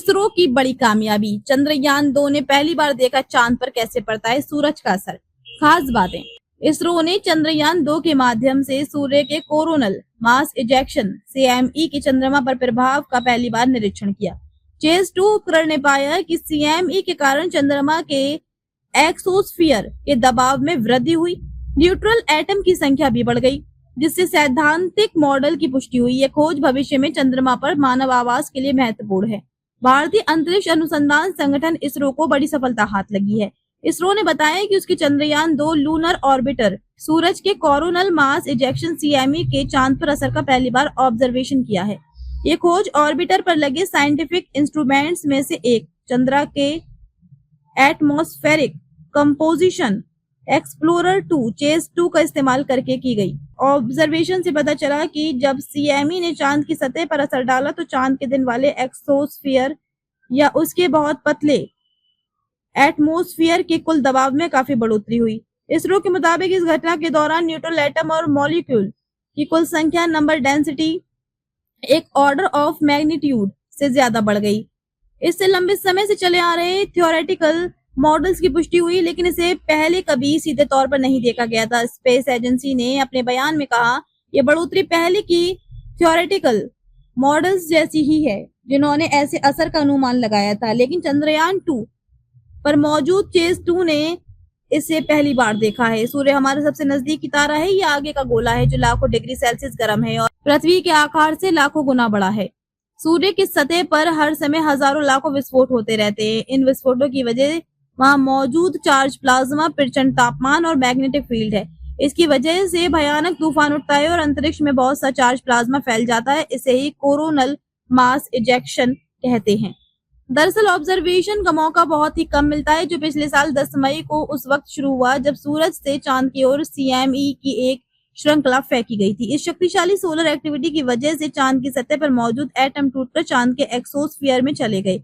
इसरो की बड़ी कामयाबी, चंद्रयान 2 ने पहली बार देखा चांद पर कैसे पड़ता है सूरज का असर। खास बातें, इसरो ने चंद्रयान 2 के माध्यम से सूर्य के कोरोनल मास इजेक्शन CME के चंद्रमा पर प्रभाव का पहली बार निरीक्षण किया। चेस 2 उपकरण ने पाया कि CME के कारण चंद्रमा के एक्सोस्फीयर के दबाव में वृद्धि हुई, न्यूट्रल एटम की संख्या भी बढ़ गई, जिससे सैद्धांतिक मॉडल की पुष्टि हुई। यह खोज भविष्य में चंद्रमा पर मानव आवास के लिए महत्वपूर्ण है। भारतीय अंतरिक्ष अनुसंधान संगठन इसरो को बड़ी सफलता हाथ लगी है। इसरो ने बताया कि उसके चंद्रयान 2 लूनर ऑर्बिटर सूरज के कोरोनल मास इजेक्शन CME के चांद पर असर का पहली बार ऑब्जर्वेशन किया है। ये खोज ऑर्बिटर पर लगे साइंटिफिक इंस्ट्रूमेंट्स में से एक चंद्रा के एटमॉस्फेरिक कंपोजिशन एक्सप्लोरर 2 चेस 2 का इस्तेमाल करके की गई। ऑब्जर्वेशन से पता चला कि जब CME ने चांद की सतह पर असर डाला तो चांद के दिन वाले एक्सोस्फीयर या उसके बहुत पतले एटमॉस्फेयर के कुल दबाव में काफी बढ़ोतरी हुई। इसरो के मुताबिक इस घटना के दौरान न्यूट्रल एटम और मॉलिक्यूल की कुल संख्या नंबर डेंसिटी एक ऑर्डर ऑफ मैग्नीट्यूड से ज्यादा बढ़ गई। इससे लंबे समय से चले आ रहे थ्योरेटिकल मॉडल्स की पुष्टि हुई, लेकिन इसे पहले कभी सीधे तौर पर नहीं देखा गया था। स्पेस एजेंसी ने अपने बयान में कहा, यह बढ़ोतरी पहले की थ्योरेटिकल मॉडल्स जैसी ही है जिन्होंने ऐसे असर का अनुमान लगाया था, लेकिन चंद्रयान 2 पर मौजूद चेस 2 ने इसे पहली बार देखा है। सूर्य हमारे सबसे नजदीकी तारा है। ये आगे का गोला है जो लाखों डिग्री सेल्सियस गर्म है और पृथ्वी के आकार से लाखों गुना बड़ा है। सूर्य की सतह पर हर समय हजारों लाखों विस्फोट होते रहते हैं। इन विस्फोटों की वजह वहां मौजूद चार्ज प्लाज्मा, प्रचंड तापमान और मैग्नेटिक फील्ड है। इसकी वजह से भयानक तूफान उठता है और अंतरिक्ष में बहुत सा चार्ज प्लाज्मा फैल जाता है। इसे ही कोरोनल मास इजेक्शन कहते हैं। दरअसल ऑब्जर्वेशन का मौका बहुत ही कम मिलता है, जो पिछले साल 10 मई को उस वक्त शुरू हुआ जब सूरज से चांद की ओर CME की एक श्रृंखला फेंकी गई थी। इस शक्तिशाली सोलर एक्टिविटी की वजह से चांद की सतह पर मौजूद एटम टूटकर चांद के एक्सोस्फीयर में चले गए।